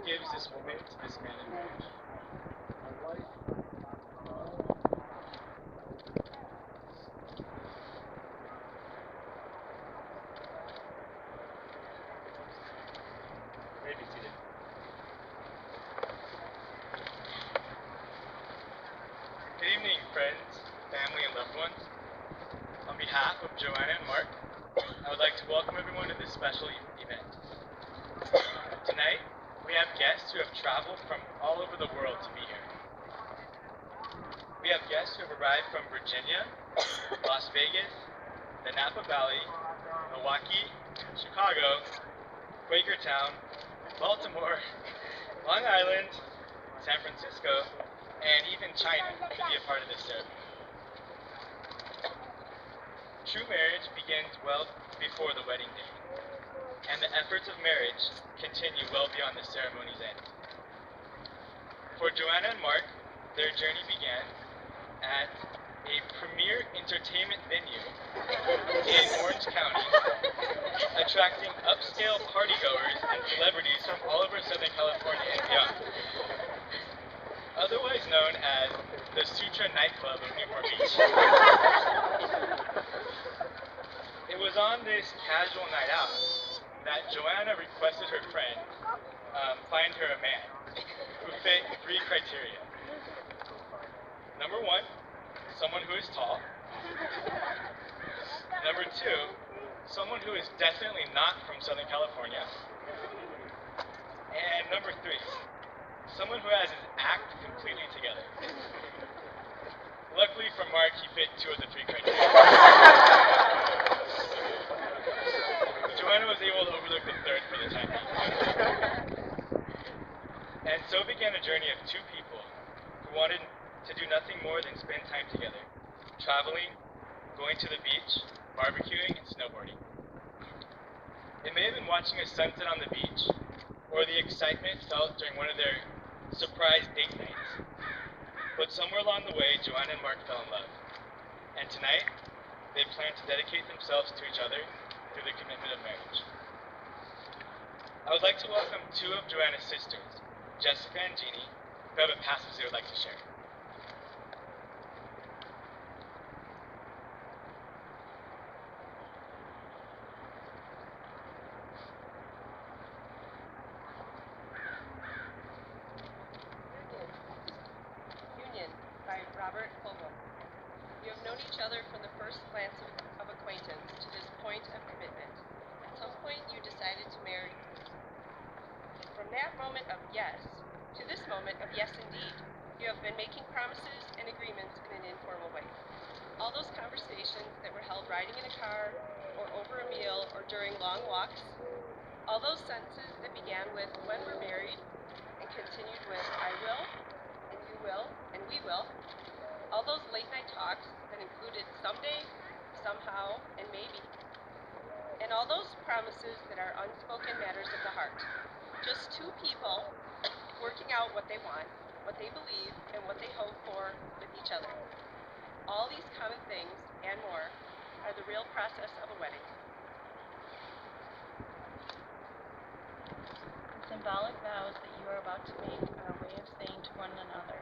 gives this woman to this man in marriage? Maybe seated. Good evening, friends, family, and loved ones. On behalf of Joanna and Mark, I would like to welcome everyone to this special event. Tonight, we have guests who have traveled from all over the world to be here. We have guests who have arrived from Virginia, Las Vegas, the Napa Valley, Milwaukee, Chicago, Quakertown, Baltimore, Long Island, San Francisco, and even China to be a part of this ceremony. True marriage begins well before the wedding day, and the efforts of marriage continue well beyond the ceremony's end. For Joanna and Mark, their journey began at a premier entertainment venue in Orange County, attracting upscale partygoers and celebrities from all over Southern California and beyond. Otherwise known as the Sutra nightclub of Newport Beach. It was on this casual night out that Joanna requested her friend find her a man who fit 3 criteria. Number 1, someone who is tall. Number 2, someone who is definitely not from Southern California. And number 3, someone who has his act completely together. Luckily for Mark, he fit 2 of the 3 criteria. Joanna was able to overlook the 3rd for the time being. And so began a journey of 2 people who wanted to do nothing more than spend time together, traveling, going to the beach, barbecuing, and snowboarding. It may have been watching a sunset on the beach, or the excitement felt during one of their surprise date nights. But somewhere along the way, Joanna and Mark fell in love. And tonight, they plan to dedicate themselves to each other through the commitment of marriage. I would like to welcome 2 of Joanna's sisters, Jessica and Jeannie, who have a passage they would like to share. Union by Robert Colville. You have known each other from the first glance of acquaintance to this point of commitment. At some point, you decided to marry. From that moment of yes to this moment of yes indeed, you have been making promises and agreements in an informal way. All those conversations that were held riding in a car, or over a meal, or during long walks, all those sentences that began with when we're married and continued with I will, and you will, and we will, all those late night talks that included someday, somehow, and maybe, and all those promises that are unspoken matters of the heart. Just 2 people working out what they want, what they believe, and what they hope for with each other. All these common things and more are the real process of a wedding. The symbolic vows that you are about to make are a way of saying to one another,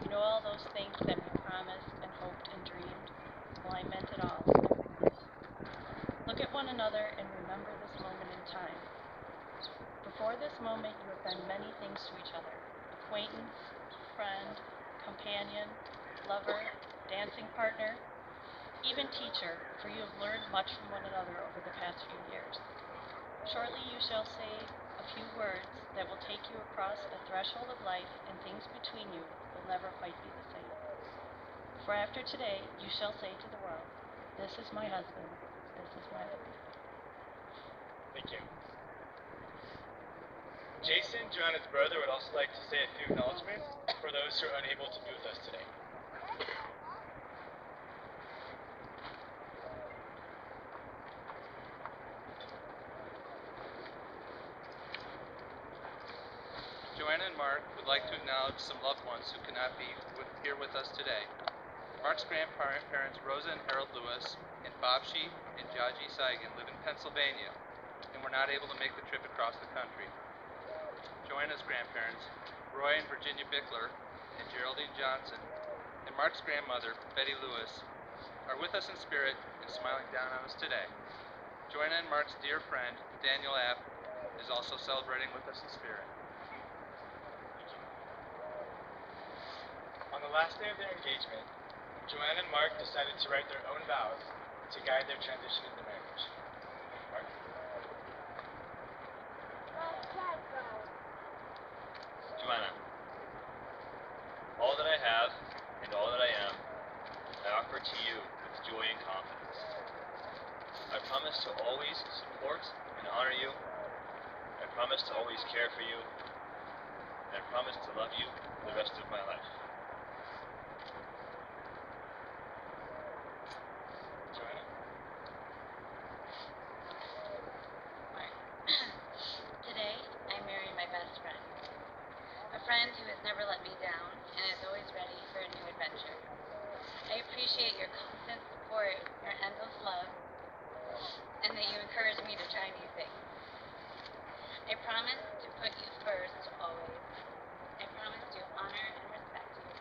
you know all those things that we promised and hoped and dreamed? Well, I meant it all, every bit. Look at one another and remember this moment in time. Before this moment, you have been many things to each other: acquaintance, friend, companion, lover, dancing partner, even teacher, for you have learned much from one another over the past few years. Shortly you shall say a few words that will take you across a threshold of life, and things between you will never quite be the same. For after today, you shall say to the world, this is my husband, this is my Lord. Thank you. Jason, Joanna's brother, would also like to say a few acknowledgments for those who are unable to be with us today. Joanna and Mark would like to acknowledge some loved ones who cannot be here with us today. Mark's grandparents, Rosa and Harold Lewis, and Babshi and Jaji Saigan, live in Pennsylvania and were not able to make the trip across the country. Joanna's grandparents, Roy and Virginia Bickler and Geraldine Johnson, and Mark's grandmother, Betty Lewis, are with us in spirit and smiling down on us today. Joanna and Mark's dear friend, Daniel App, is also celebrating with us in spirit. On the last day of their engagement, Joanna and Mark decided to write their own vows to guide their transition into marriage. Mark? Joanna, all that I have and all that I am, I offer to you with joy and confidence. I promise to always support and honor you. I promise to always care for you. And I promise to love you the rest of my life. Joanna? Mark. Today, I marry my best friend. A friend who has never let me down and is always ready for a new adventure. I appreciate your constant support, your endless love, and that you encourage me to try new things. I promise to put you first always. I promise to honor and respect you.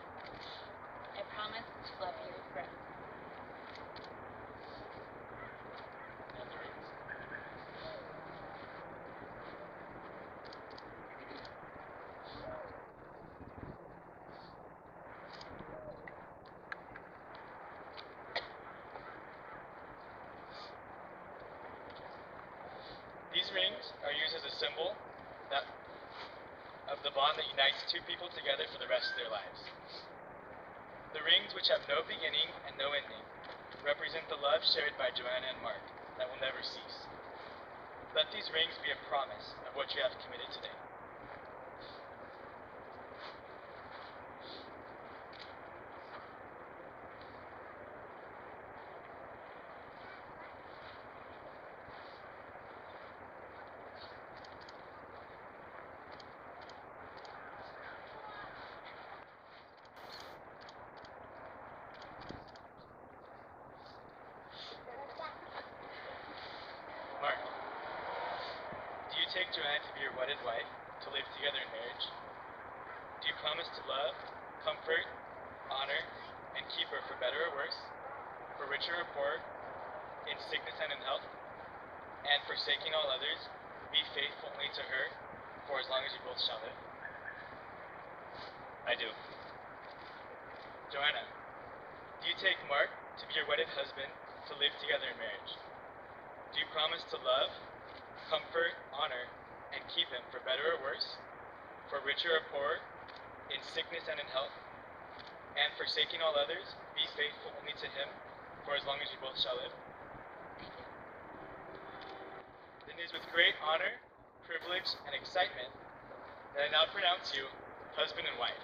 I promise to love you forever. And the rings. These rings are used as a symbol of the bond that unites two people together for the rest of their lives. The rings, which have no beginning and no ending, represent the love shared by Joanna and Mark that will never cease. Let these rings be a promise of what you have committed today. Mark, do you take Joanna to be your wedded wife, to live together in marriage? Do you promise to love, comfort, honor, and keep her for better or worse, for richer or poorer, in sickness and in health, and forsaking all others, be faithful only to her for as long as you both shall live? I do. Joanna, do you take Mark to be your wedded husband, to live together in marriage? Do you promise to love, comfort, honor, and keep him for better or worse, for richer or poorer, in sickness and in health, and forsaking all others, be faithful only to him for as long as you both shall live? Then it is with great honor, privilege, and excitement that I now pronounce you husband and wife.